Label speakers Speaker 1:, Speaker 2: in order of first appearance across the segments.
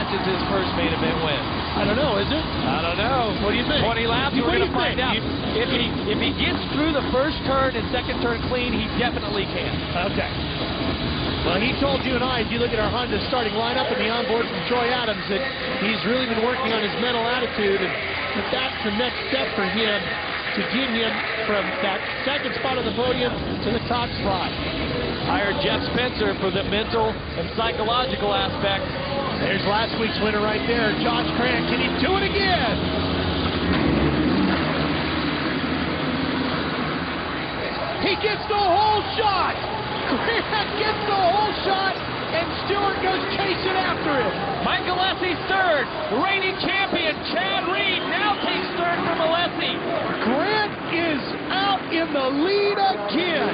Speaker 1: much as his first main event win?
Speaker 2: I don't know, is it?
Speaker 1: I don't know.
Speaker 2: What do you think?
Speaker 1: 20 laps, we're going to find out. If he gets through the first turn and second turn clean, he definitely can.
Speaker 2: Okay. Well, he told you and I, if you look at our Honda starting lineup and the onboard from Troy Adams, that he's really been working on his mental attitude, and that's the next step for him to get him from that second spot on the podium to the top spot.
Speaker 1: Hired Jeff Spencer for the mental and psychological aspect.
Speaker 2: There's last week's winner right there, Josh Grant. Can he do it again? He gets the whole shot. Grant gets the whole shot, and Stewart goes chasing after him.
Speaker 1: Michael Alesi's third. Reigning champion Chad Reed now takes third from Alesi.
Speaker 2: Grant is out in the lead again.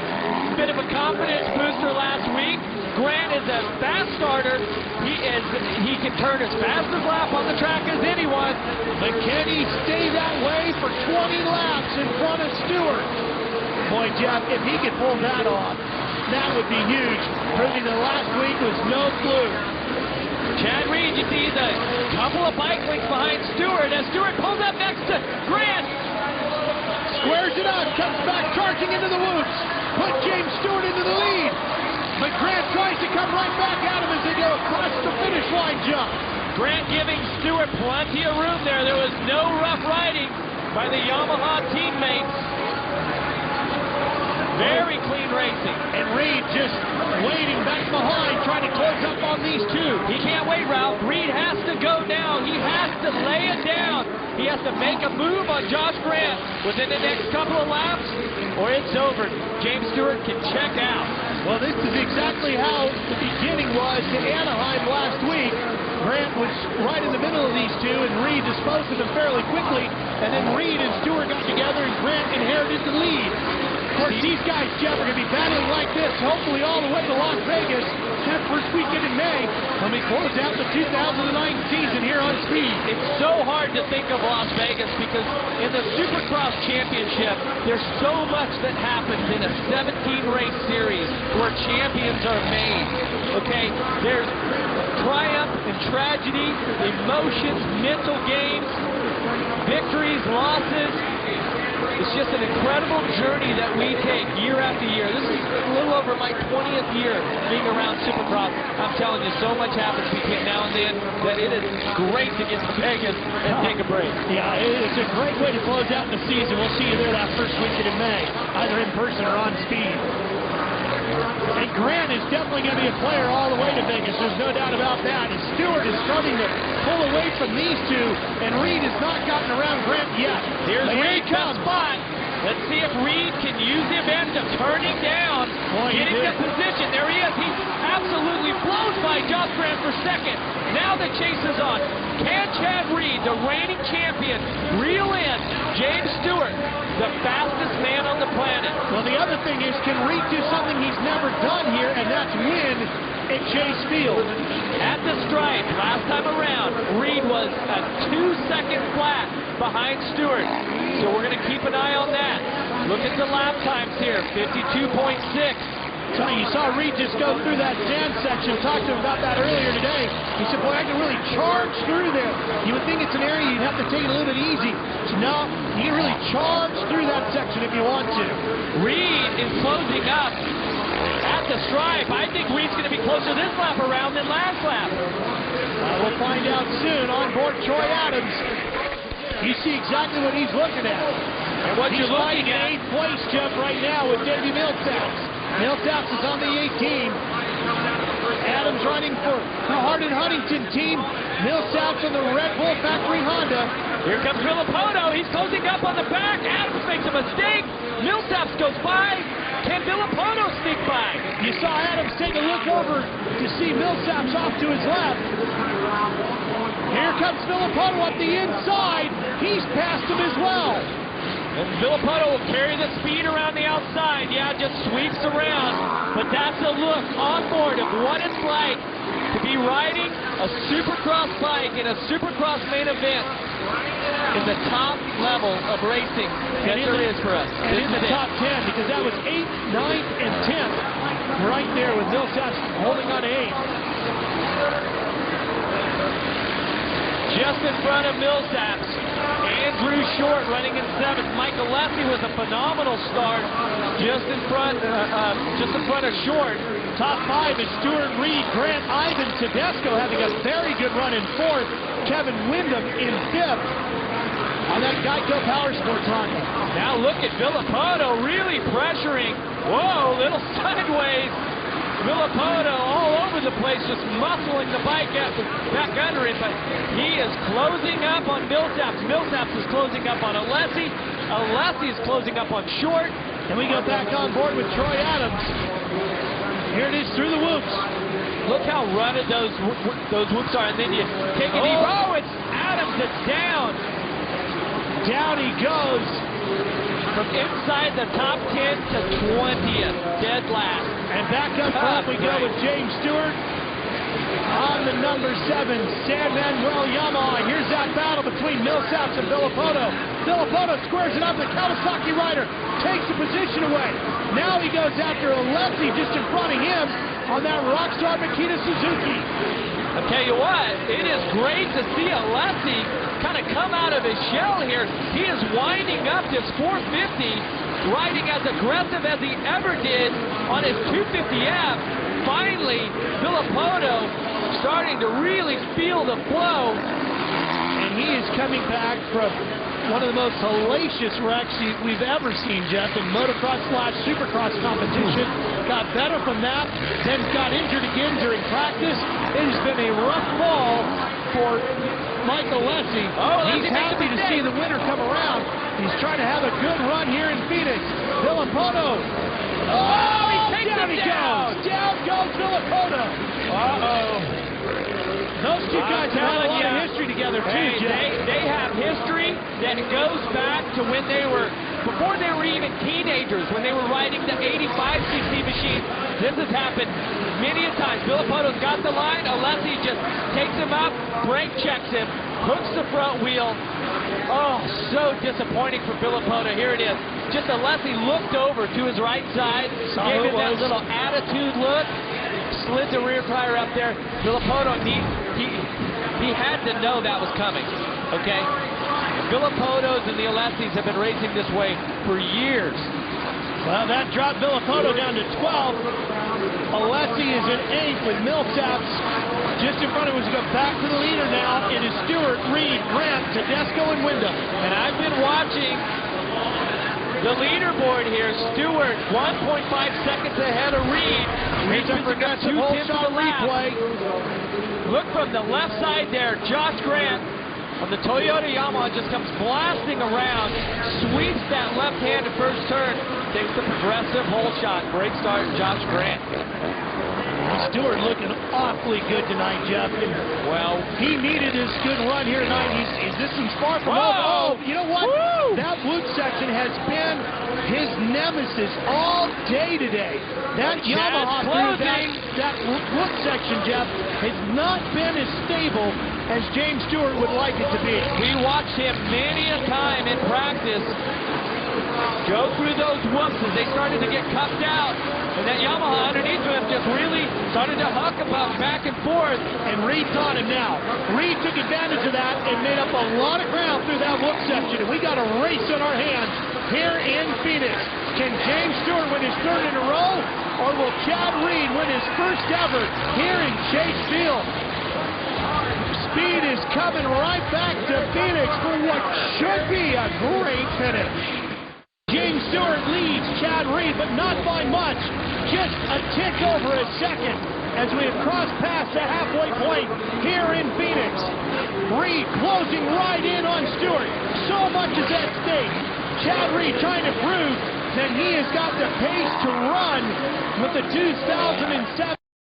Speaker 1: Bit of a confidence booster last week. Grant is a fast starter. He can turn as fast as lap on the track as anyone.
Speaker 2: But can he stay that way for 20 laps in front of Stewart? Boy, Jeff, if he could pull that off, that would be huge. Proving that last week was no fluke.
Speaker 1: Chad Reed, you see the couple of bike links behind Stewart as Stewart pulls up next to Grant.
Speaker 2: Squares it up, comes back charging into the whoops. Put James Stewart into the lead. But Grant tries to come right back at him as they go across the finish line jump.
Speaker 1: Grant giving Stewart plenty of room there. There was no rough riding by the Yamaha teammates. Very clean racing.
Speaker 2: And Reed just waiting back behind, trying to close up on these two.
Speaker 1: He can't wait, Ralph. Reed has to go down. He has to lay it down. He has to make a move on Josh Grant within the next couple of laps, or it's over. James Stewart can check out.
Speaker 2: Well, this is exactly how the beginning was to Anaheim last week. Grant was right in the middle of these two, and Reed disposed of them fairly quickly. And then Reed and Stewart got together, and Grant inherited the lead. Of course, these guys, Jeff, are going to be battling like this, hopefully all the way to Las Vegas, that first weekend in May, when we close out the 2009 season here on Speed.
Speaker 1: It's so hard to think of Las Vegas because in the Supercross Championship, there's so much that happens in a 17-race series where champions are made. Okay, there's triumph and tragedy, emotions, mental games, victories, losses. It's just an incredible journey that we take year after year. This is a little over my 20th year being around Supercross. I'm telling you, so much happens between now and then that it is great to get to Vegas and take a break.
Speaker 2: Yeah, it's a great way to close out the season. We'll see you there that first weekend in May, either in person or on Speed. And Grant is definitely going to be a player all the way to Vegas. There's no doubt about that. And Stewart is starting to pull away from these two, and Reed has not gotten around Grant yet.
Speaker 1: Here's Reed comes spot. Let's see if Reed can use the advantage of turning down, getting the position. There he is. He absolutely blows by Josh Grant for second. Now the chase is on. Can Chad Reed, the reigning champion, reel in James Stewart, the fastest man on the planet?
Speaker 2: Well, the other thing is, can Reed do something he's never done here, and that's win at Chase Field?
Speaker 1: At the stripe, last time around, Reed was a 2-second flat behind Stewart. So we're going to keep an eye on that. Look at the lap times here, 52.6.
Speaker 2: So you saw Reed just go through that sand section. Talked to him about that earlier today. He said, boy, I can really charge through there. You would think it's an area you'd have to take it a little bit easy. So no, you can really charge through that section if you want to.
Speaker 1: Reed is closing up at the stripe. I think Reed's going to be closer this lap around than last lap.
Speaker 2: We'll find out soon on board Troy Adams. You see exactly what he's looking at.
Speaker 1: And what
Speaker 2: he's
Speaker 1: you're looking at,
Speaker 2: 8th place, Jeff, right now with Davey Millsaps. Millsaps is on the 18. Adams running for the Hardin-Huntington team. Millsaps on the Red Bull Factory Honda.
Speaker 1: Here comes Villapoto. He's closing up on the back. Adams makes a mistake. Millsaps goes by. Can Villapoto sneak by?
Speaker 2: You saw Adams take a look over to see Millsaps off to his left. Here comes Villapoto up the inside. He's passed him as well.
Speaker 1: And Villapoto will carry the speed around the outside. Yeah, just sweeps around. But that's a look on board of what it's like to be riding a Supercross bike in a Supercross main event in the top level of racing that there is for us.
Speaker 2: And in the top 10, because that was 8th, 9th, and 10th right there with Millsaps holding on to 8th.
Speaker 1: just in front of Millsaps. Andrew Short running in 7th. Michael Lessie was a phenomenal start just in front of Short.
Speaker 2: Top 5 is Stuart Reed, Grant Ivan, Tedesco having a very good run in 4th. Kevin Windham in 5th on that Geico Power Sports Honda.
Speaker 1: Now look at Villapoto really pressuring. Whoa, little sideways. Villapoto all over the place, just muscling the bike back under it, but he is closing up on Millsaps. Millsaps is closing up on Alessi. Alessi is closing up on Short.
Speaker 2: And we go back on board with Troy Adams. Here it is through the whoops.
Speaker 1: Look how running those whoops are, and then you take it deep. Oh, it's Adams that's down.
Speaker 2: Down he goes.
Speaker 1: From inside the top 10 to 20th, dead last.
Speaker 2: And back up front we go with James Stewart on the number 7, San Manuel Yamaha. Here's that battle between Millsaps and Villapoto. Villapoto squares it up. The Kawasaki rider takes the position away. Now he goes after Alessi just in front of him on that Rockstar Makita Suzuki.
Speaker 1: I'll tell you what, it is great to see Alessi kind of come out of his shell here. He is winding up this 450, riding as aggressive as he ever did on his 250F. Finally, Villapoto starting to really feel the flow.
Speaker 2: And he is coming back from one of the most hellacious wrecks we've ever seen, Jeff, in motocross/supercross competition. Got better from that, then got injured again during practice. It has been a rough fall for Michael Lessie. He's happy to see the winter come around. He's trying to have a good run here in Phoenix. Villapoto.
Speaker 1: Oh, he takes
Speaker 2: down
Speaker 1: him
Speaker 2: he
Speaker 1: down.
Speaker 2: goes. Down goes Villapoto. Those two guys have a lot of history together, too, Jeff.
Speaker 1: They have history that goes back to when they were, before they were even teenagers, when they were riding the 85cc machine. This has happened many a times. Villapoto's got the line. Alessi just takes him up, brake checks him, hooks the front wheel. Oh, so disappointing for Villapoto. Here it is. Just Alessi looked over to his right side, gave him that little attitude look, slid the rear tire up there. Villapoto, he had to know that was coming, okay? Villapotos and the Alessis have been racing this way for years.
Speaker 2: Well, that dropped Villapoto down to 12th. Alessi is in 8th with Millsaps just in front of us. Go back to the leader now. It is Stewart, Reed, Grant, Tedesco, and Windham.
Speaker 1: And I've been watching the leaderboard here. Stewart 1.5 seconds ahead of Reed.
Speaker 2: Reed's a progressive whole shot replay.
Speaker 1: Look from the left side there. Josh Grant on the Toyota Yamaha just comes blasting around, sweeps that left-handed first turn, takes the progressive whole shot. Great start, Josh Grant.
Speaker 2: Stewart looking awfully good tonight, Jeff.
Speaker 1: Well,
Speaker 2: he needed this good run here tonight. He's distance far from over. Oh, you know what?
Speaker 1: Woo!
Speaker 2: That wood section has been his nemesis all day today. That Yamaha through that wood section, Jeff, has not been as stable as James Stewart would like it to be.
Speaker 1: We watched him many a time in practice go through those whoops as they started to get cuffed out. And that Yamaha underneath him just really started to huck about back and forth.
Speaker 2: And Reed taught him now. Reed took advantage of that and made up a lot of ground through that whoop section. And we got a race on our hands here in Phoenix. Can James Stewart win his 3rd in a row? Or will Chad Reed win his 1st ever here in Chase Field? Speed is coming right back to Phoenix for what should be a great finish. James Stewart leads Chad Reed, but not by much. Just a tick over a second as we have crossed past the halfway point here in Phoenix. Reed closing right in on Stewart. So much is at stake. Chad Reed trying to prove that he has got the pace to run with the 2007